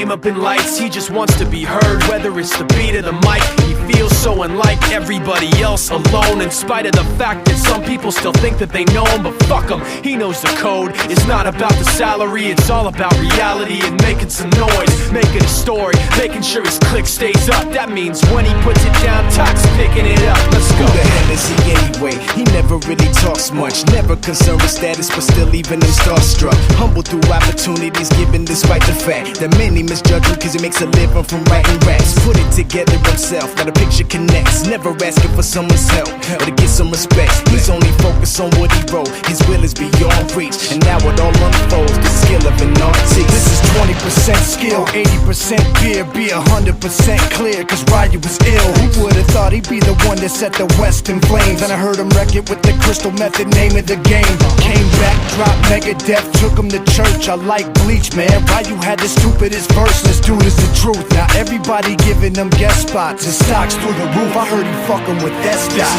name up in lights. He just wants to be heard, whether it's the beat or the mic. He feels so unlike everybody else, alone, in spite of the fact that some people still think that they know him. But fuck him, he knows the code. It's not about the salary, it's all about reality and making some noise, making a story, making sure his click stays up. That means when he puts it down, Tox picking it up. Let's go. Who the hell is he anyway? He never really talks much, never concerned with status, but still leaving him starstruck. Humble through opportunities given despite the fact that many misjudge him cause he makes a living from writing raps. Put it together himself, now the picture connects. Never asking for someone's help or to get some respect. He's only focused on what he wrote. His will is beyond reach, and now it all unfolds, the skill of an artist. This is 20% skill, 80% fear. Be 100% clear, cause Ryu was ill. Who would've thought he'd be the one that set the West in flames? And I heard him wreck it with the crystal method, name of the game. Came back, dropped Megadeth, took him to church. I like Bleach, man. Ryu had the stupidest verse, this dude is the truth. Now everybody giving them guest spots and stocks through the roof. I heard he fucking with that stock.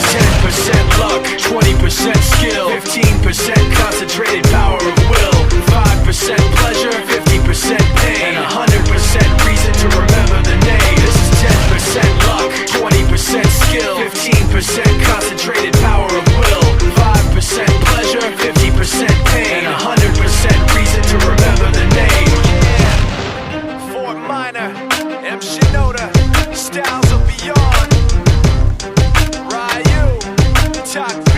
This is 10% luck, 20% skill, 15% concentrated power of will, 5% pleasure, 50% pain, and 100% reason to remember the name. This is 10% luck, 20% skill, 15% concentrated power of will, 5% pleasure, 50% pain, and 100% reason to remember the name. Yeah. Fort Minor, M. Shinoda, Styles of Beyond, Ryu, Talk.